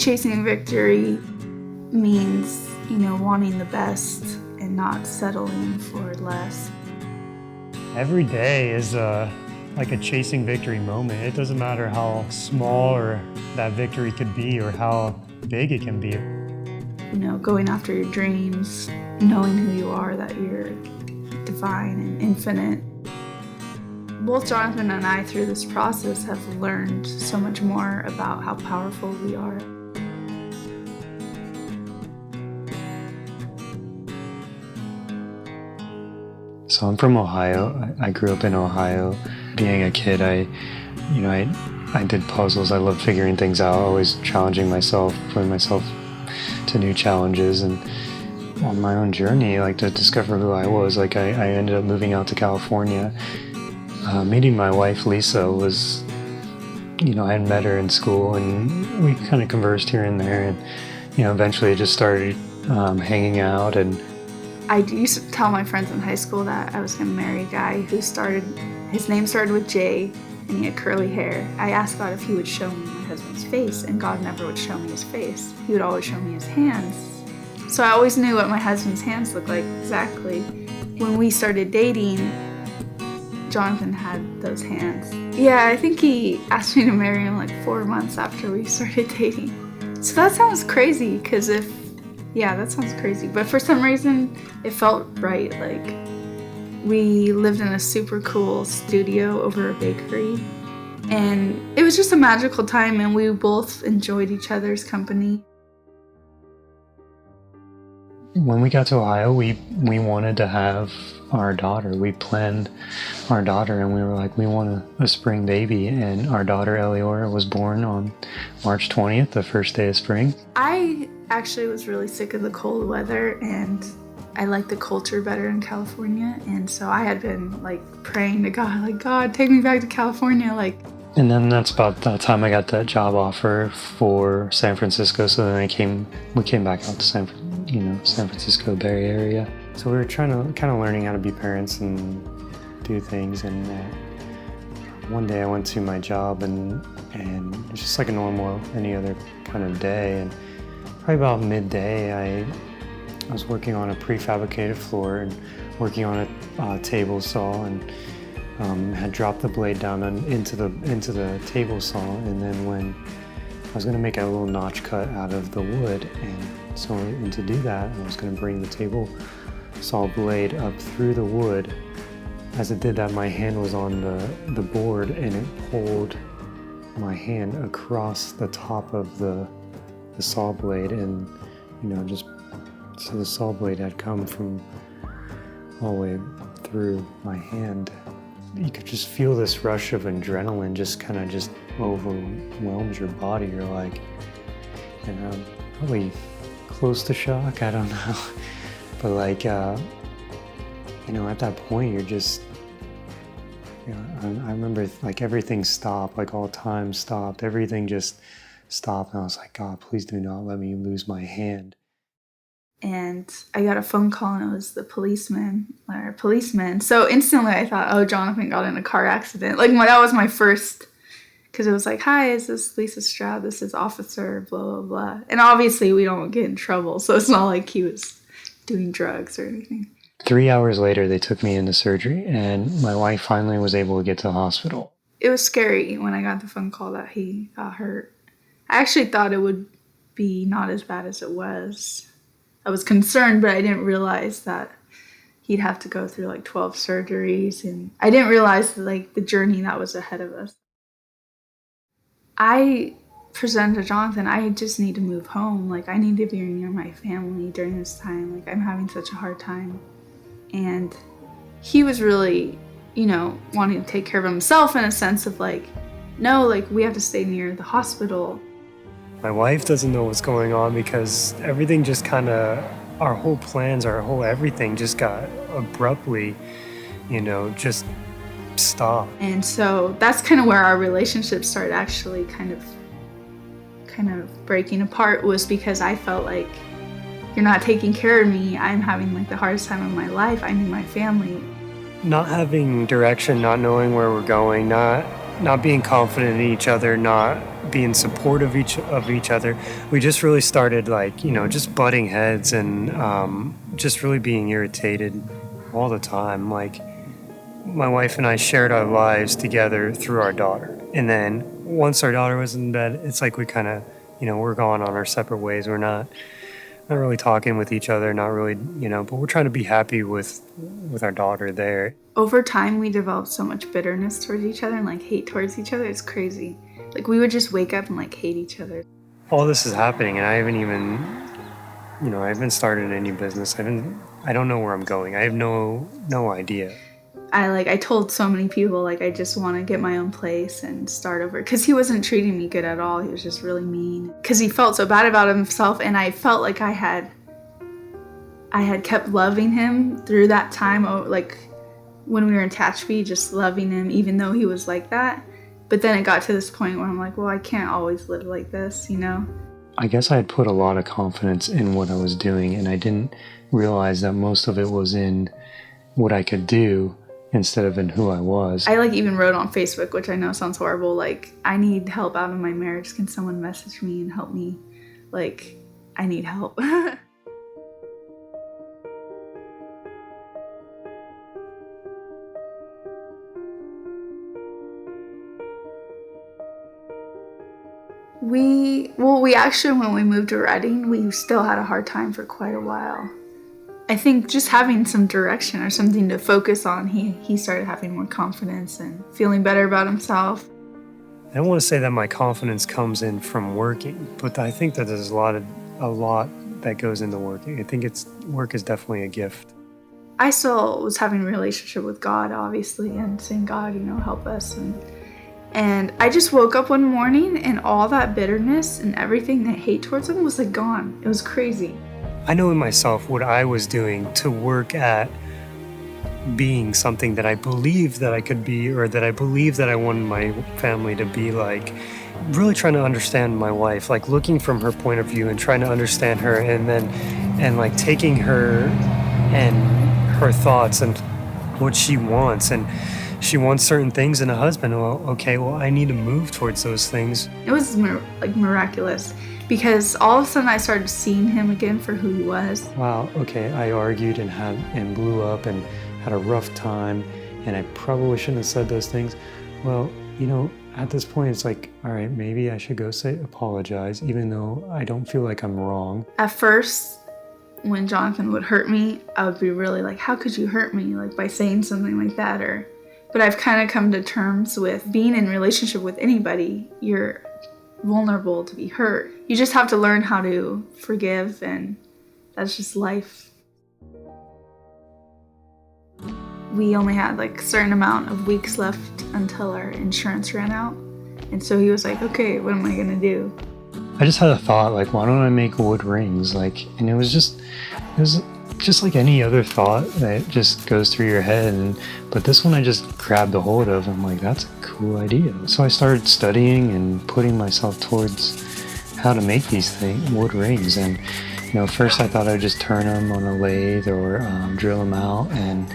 chasing victory means, wanting the best and not settling for less. Every day is like a chasing victory moment. It doesn't matter how small or that victory could be or how big it can be. Going after your dreams, knowing who you are, that you're divine and infinite. Both Jonathan and I, through this process, have learned so much more about how powerful we are. So I'm from Ohio. I grew up in Ohio. Being a kid, I did puzzles. I loved figuring things out, always challenging myself, putting myself to new challenges. And on my own journey, to discover who I was, I ended up moving out to California. Meeting my wife, Lisa, was, I had met her in school and we kind of conversed here and there. And, eventually just started hanging out. And I used to tell my friends in high school that I was going to marry a guy his name started with J, and he had curly hair. I asked God if he would show me my husband's face, and God never would show me his face. He would always show me his hands. So I always knew what my husband's hands looked like exactly. When we started dating, Jonathan had those hands. Yeah, I think he asked me to marry him 4 months after we started dating. So that sounds crazy, that sounds crazy. But for some reason, it felt right. We lived in a super cool studio over a bakery. And it was just a magical time, and we both enjoyed each other's company. when we got to Ohio, we wanted to have our daughter. We planned our daughter, and we were like, we want a spring baby. And our daughter, Eleora, was born on March 20th, the first day of spring. I actually was really sick of the cold weather, and I like the culture better in California. And so I had been praying to God, God, take me back to California. And then that's about that time I got that job offer for San Francisco. So then we came back out to San Francisco Bay Area. So we were trying to kind of learning how to be parents and do things. And one day I went to my job, and it was just like any other kind of day. And probably about midday, I was working on a prefabricated floor and working on a table saw, and had dropped the blade down into the table saw. And then when I was going to make a little notch cut out of the wood, and to do that, I was going to bring the table saw blade up through the wood. As it did that, my hand was on the board, and it pulled my hand across the top of the saw blade, and so the saw blade had come from all the way through my hand. You could just feel this rush of adrenaline just overwhelms your body. You're like, probably close to shock, I don't know. But at that point, you're just, I remember everything stopped, all time stopped, everything just stopped. And I was like, God, please do not let me lose my hand. And I got a phone call, and it was the policeman. So instantly I thought, oh, Jonathan got in a car accident. That was my first, because it was hi, is this Lisa Stroud? This is officer, blah, blah, blah. And obviously we don't get in trouble, so it's not like he was doing drugs or anything. 3 hours later, they took me into surgery, and my wife finally was able to get to the hospital. It was scary when I got the phone call that he got hurt. I actually thought it would be not as bad as it was. I was concerned, but I didn't realize that he'd have to go through 12 surgeries, and I didn't realize the journey that was ahead of us. I presented to Jonathan, I just need to move home. I need to be near my family during this time. I'm having such a hard time. And he was really, wanting to take care of himself in a sense of no, we have to stay near the hospital. My wife doesn't know what's going on because everything just our whole plans, our whole everything just got abruptly, just stopped. And so that's where our relationship started actually kind of breaking apart, was because I felt you're not taking care of me. I'm having the hardest time of my life. I need my family. Not having direction, not knowing where we're going, not not being confident in each other, not being supportive of each other. We just really started like, just butting heads and just really being irritated all the time. Like my wife and I shared our lives together through our daughter. And then once our daughter was in bed, it's like we kind of, we're going on our separate ways. We're not really talking with each other, not really, but we're trying to be happy with our daughter there. Over time, we developed so much bitterness towards each other and like hate towards each other. It's crazy. Like we would just wake up and like hate each other. All this is happening and I haven't even, I haven't started any business. I don't know where I'm going. I have no idea. I told so many people, like, I just want to get my own place and start over. Because he wasn't treating me good at all. He was just really mean. Because he felt so bad about himself. And I felt like I had kept loving him through that time. Like, when we were in Tehachapi, just loving him, even though he was like that. But then it got to this point where I'm like, well, I can't always live like this, I guess I had put a lot of confidence in what I was doing. And I didn't realize that most of it was in what I could do instead of in who I was. I even wrote on Facebook, which I know sounds horrible, like, I need help out of my marriage. Can someone message me and help me? Like, I need help. We actually, when we moved to Redding, we still had a hard time for quite a while. I think just having some direction or something to focus on, he started having more confidence and feeling better about himself. I don't want to say that my confidence comes in from working, but I think that there's a lot that goes into working. I think work is definitely a gift. I still was having a relationship with God, obviously, and saying, God, help us. And I just woke up one morning and all that bitterness and everything, that hate towards him was like gone. It was crazy. I know in myself what I was doing to work at being something that I believed that I could be, or that I believed that I wanted my family to be like. Really trying to understand my wife, like looking from her point of view and trying to understand her, and like taking her and her thoughts and what she wants. And she wants certain things in a husband. Well, okay, I need to move towards those things. It was miraculous. Because all of a sudden I started seeing him again for who he was. Wow, okay, I argued and blew up and had a rough time, and I probably shouldn't have said those things. Well, at this point it's like, all right, maybe I should go apologize, even though I don't feel like I'm wrong. At first, when Jonathan would hurt me, I would be really like, how could you hurt me? Like by saying something like that, but I've kind of come to terms with being in a relationship with anybody, you're vulnerable to be hurt. You just have to learn how to forgive, and that's just life. We only had a certain amount of weeks left until our insurance ran out, and so he was like, okay, what am I gonna do? I just had a thought, why don't I make wood rings? And it was just like any other thought that just goes through your head, but this one I just grabbed a hold of. I'm like, that's a cool idea. So I started studying and putting myself towards how to make these wood rings. And first I thought I'd just turn them on a lathe or drill them out, and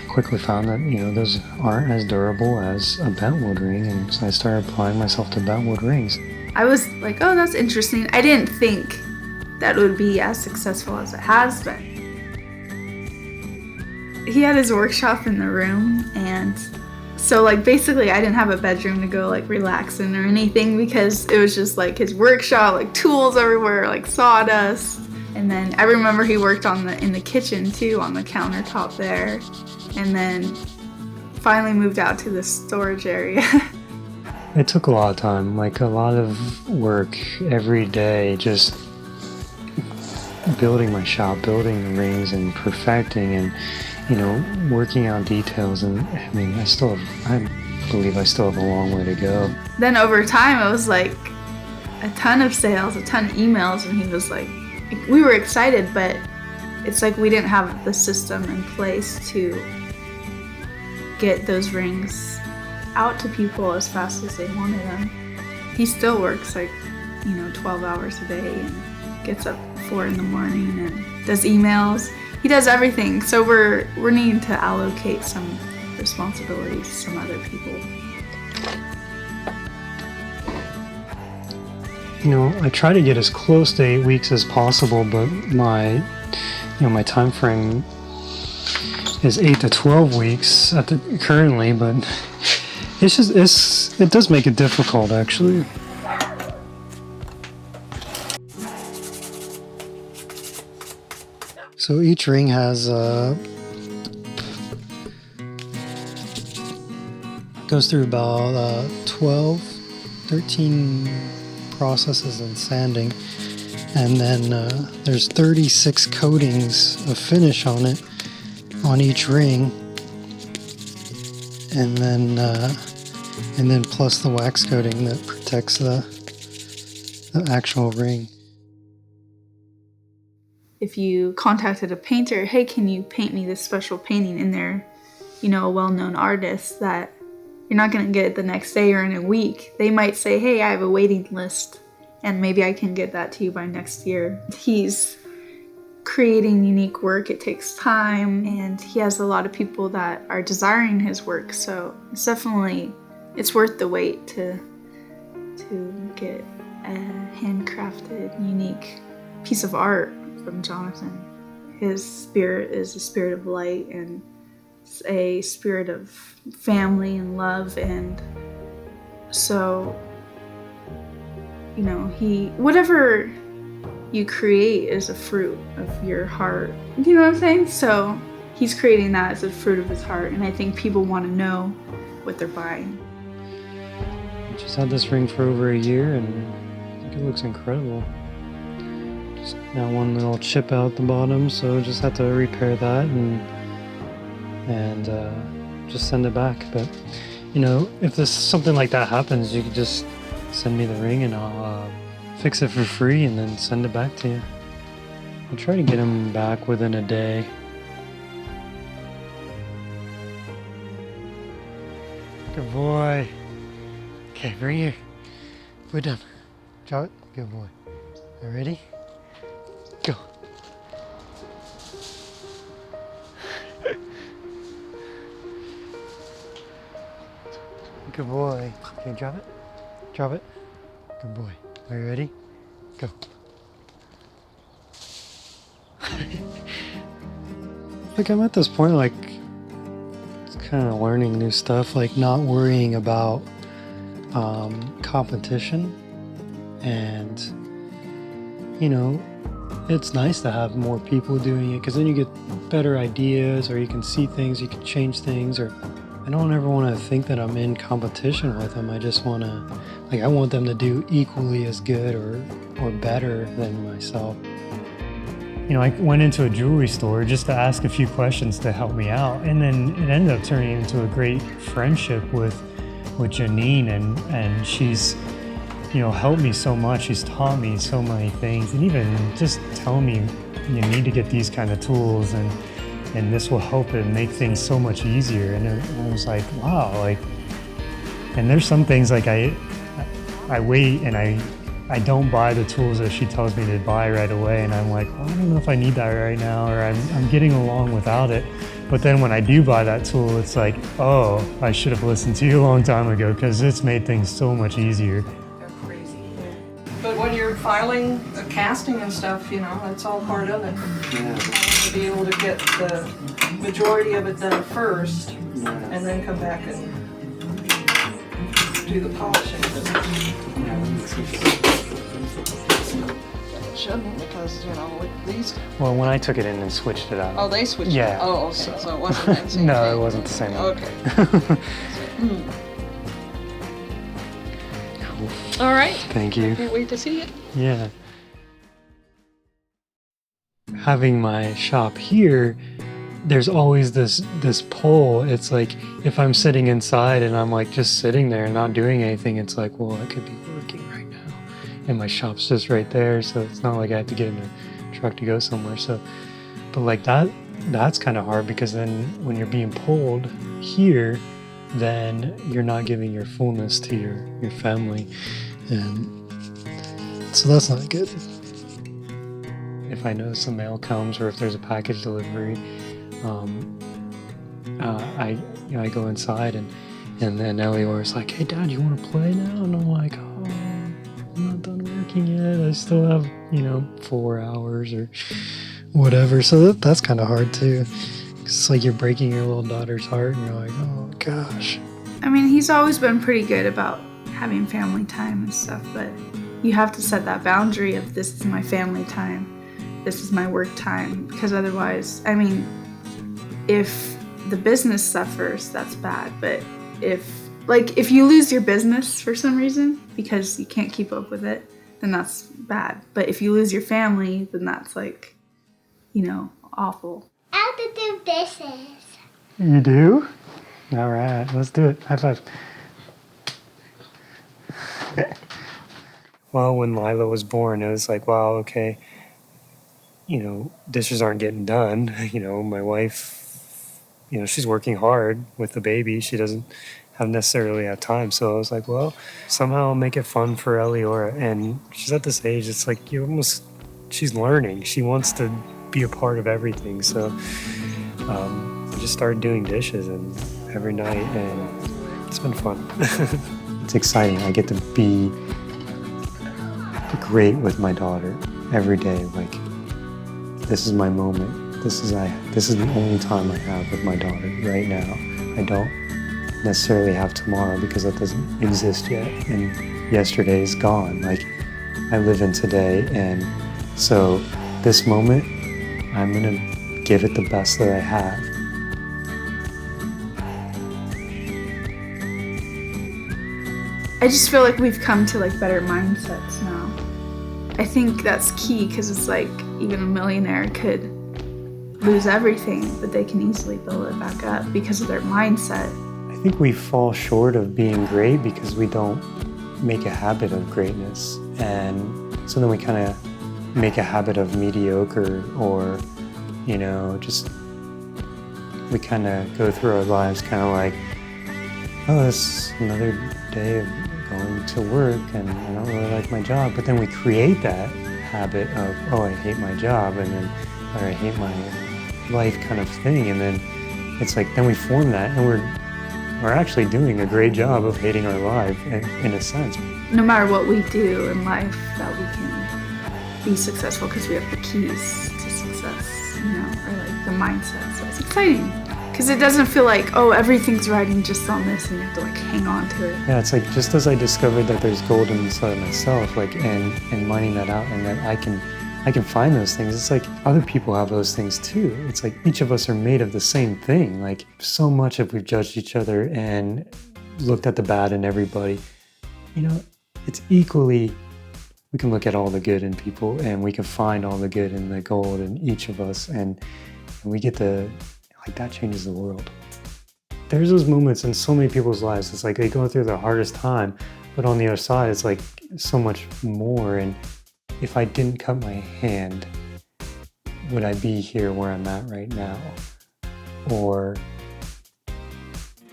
quickly found that those aren't as durable as a bent wood ring. And so I started applying myself to bent wood rings. I was like, oh, that's interesting. I didn't think that it would be as successful as it has been. He had his workshop in the room, and so basically I didn't have a bedroom to go relax in or anything, because it was just his workshop, tools everywhere, sawdust. And then I remember he worked in the kitchen too, on the countertop there, and then finally moved out to the storage area. It took a lot of time, a lot of work every day, just building my shop, building the rings and perfecting and working out details. And I believe I still have a long way to go. Then over time, it was a ton of sales, a ton of emails, and he was we were excited, but it's we didn't have the system in place to get those rings out to people as fast as they wanted them. He still works 12 hours a day and gets up 4 in the morning and does emails. He does everything, so we're needing to allocate some responsibilities to some other people. I try to get as close to 8 weeks as possible, but my time frame is 8 to 12 weeks currently, but it does make it difficult, actually. So each ring has goes through about 13 processes in sanding, and then there's 36 coatings of finish on it on each ring, and then plus the wax coating that protects the actual ring. If you contacted a painter, hey, can you paint me this special painting, and they're, a well-known artist, that you're not going to get it the next day or in a week. They might say, hey, I have a waiting list, and maybe I can get that to you by next year. He's creating unique work. It takes time, and he has a lot of people that are desiring his work, so it's worth the wait to get a handcrafted, unique piece of art from Jonathan. His spirit is a spirit of light and a spirit of family and love, and so whatever you create is a fruit of your heart. You know what I'm saying? So he's creating that as a fruit of his heart, and I think people want to know what they're buying. I just had this ring for over a year, and I think it looks incredible. Just got one little chip out the bottom, so just have to repair that and just send it back. But if something like that happens, you could just send me the ring and I'll fix it for free and then send it back to you. I'll try to get them back within a day. Good boy. Okay, bring here. Put it down. Drop it. Good boy. You ready? Go. Good boy. Okay, drop it. Drop it. Good boy. Are you ready? Go. Like, I'm at this point, like, it's kind of learning new stuff, like not worrying about competition. And, it's nice to have more people doing it, because then you get better ideas, or you can see things, you can change things, or I don't ever want to think that I'm in competition with them. I just want to, I want them to do equally as good or better than myself. I went into a jewelry store just to ask a few questions to help me out, and then it ended up turning into a great friendship with Janine, and she's, helped me so much. She's taught me so many things, and even just telling me you need to get these kind of tools, and this will help it make things so much easier. And I was like, wow, and there's some things like I wait and I don't buy the tools that she tells me to buy right away, and I'm like, I don't know if I need that right now, or I'm getting along without it. But then when I do buy that tool, it's like, oh, I should have listened to you a long time ago, because it's made things so much easier. They're crazy. But when you're filing the casting and stuff, that's all part of it. Yeah. To be able to get the majority of it done first, and then come back and do the polishing. Shouldn't, because with these. Well, when I took it in and switched it out. Oh, they switched. Yeah. It. Oh, okay. So it wasn't that same. No, thing. it wasn't the same one. Okay. All right. Thank you. Can't wait to see it. Yeah. Having my shop here, there's always this pull. It's like, if I'm sitting inside and I'm like just sitting there and not doing anything, it's like, well, I could be working right now, and my shop's just right there, so it's not like I have to get in a truck to go somewhere. So, but like that's kind of hard, because then when you're being pulled here, then you're not giving your fullness to your family, and so that's not good. If I notice the mail comes, or if there's a package delivery, I go inside, and then Eleonor's like, "Hey, Dad, you want to play now?" And I'm like, "Oh, I'm not done working working yet. I still have, 4 hours or whatever. So that's kind of hard too. It's like you're breaking your little daughter's heart and you're like, oh gosh. I mean, he's always been pretty good about having family time and stuff, but you have to set that boundary of this is my family time, this is my work time, because otherwise, I mean, if the business suffers, that's bad, but if you lose your business for some reason because you can't keep up with it, then that's bad. But if you lose your family, then that's like, awful. I have to do dishes. You do? All right, let's do it. High five. Well, when Lila was born, it was like, wow, okay, dishes aren't getting done. My wife, she's working hard with the baby. She doesn't necessarily have time. So I was like, well, somehow I'll make it fun for Eliora. And she's at this age, it's like she's learning. She wants to be a part of everything. So I just started doing dishes every night, and it's been fun. It's exciting. I get to be great with my daughter every day. Like, this is my moment. This is the only time I have with my daughter right now. I don't necessarily have tomorrow because that doesn't exist yet, and yesterday is gone. Like, I live in today, and so this moment, I'm gonna give it the best that I have. I just feel like we've come to like better mindsets now. I think that's key, because it's like even a millionaire could lose everything, but they can easily build it back up because of their mindset. I think we fall short of being great because we don't make a habit of greatness. And so then we kind of make a habit of mediocre, or, just we kind of go through our lives kind of like, oh, it's another day of going to work and I don't really like my job. But then we create that habit of, oh, I hate my job, and then, or I hate my life kind of thing. And then it's like, then we form that, and we're actually doing a great job of hating our life in a sense. No matter what we do in life, that we can be successful because we have the keys to success, or like the mindset. So it's exciting because it doesn't feel like, oh, everything's riding just on this and you have to like hang on to it. Yeah, it's like, just as I discovered that there's gold inside of myself, like, and mining that out, and that I can find those things. It's like other people have those things too. It's like each of us are made of the same thing. Like, so much if we've judged each other and looked at the bad in everybody, it's equally, we can look at all the good in people, and we can find all the good in the gold in each of us, and we get to, like, that changes the world. There's those moments in so many people's lives. It's like they go through their hardest time, but on the other side, it's like so much more. And if I didn't cut my hand, would I be here where I'm at right now? Or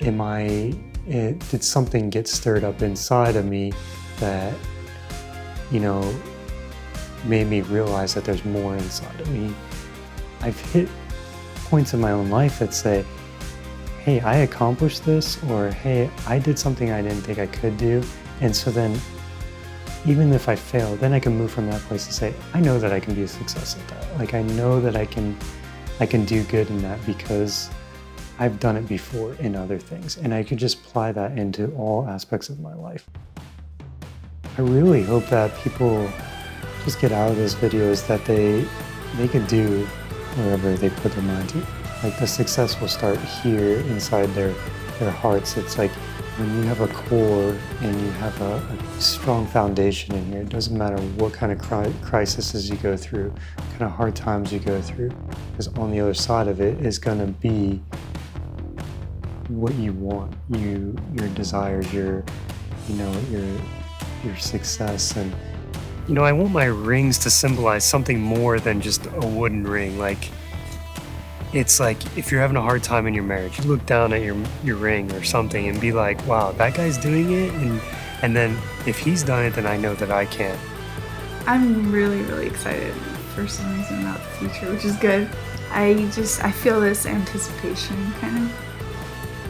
did something get stirred up inside of me that, made me realize that there's more inside of me? I've hit points in my own life that say, hey, I accomplished this, or hey, I did something I didn't think I could do. And so then, even if I fail, then I can move from that place and say, I know that I can be a success at that. Like, I know that I can do good in that because I've done it before in other things, and I could just apply that into all aspects of my life. I really hope that people just get out of those videos that they can do wherever they put their mind to. Like, the success will start here inside their hearts. It's like when you have a core and you have a strong foundation in here, it doesn't matter what kind of crises you go through, what kind of hard times you go through, because on the other side of it is going to be what you want, your desires, your success. And I want my rings to symbolize something more than just a wooden ring. Like, it's like if you're having a hard time in your marriage, you look down at your ring or something and be like, wow, that guy's doing it, and then if he's done it, then I know that I can. I'm really, really excited for some reason about the future, which is good. I feel this anticipation, kind of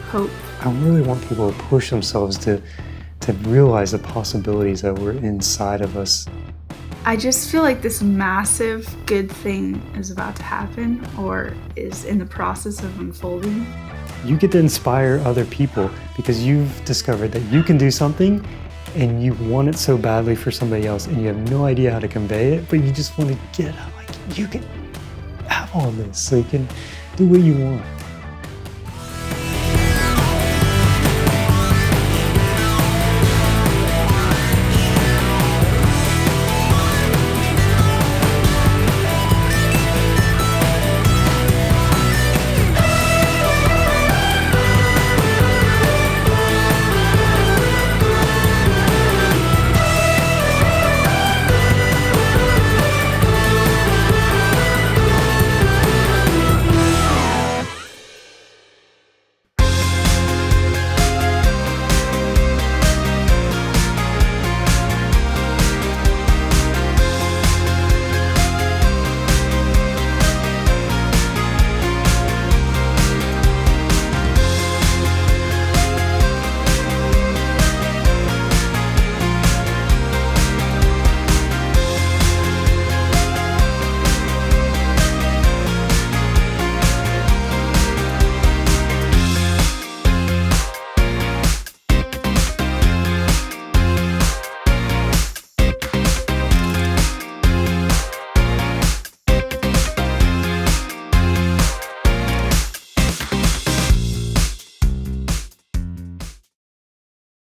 hope. I really want people to push themselves to realize the possibilities that were inside of us. I just feel like this massive good thing is about to happen or is in the process of unfolding. You get to inspire other people because you've discovered that you can do something and you want it so badly for somebody else and you have no idea how to convey it, but you just want to get out, like, you can have all this so you can do what you want.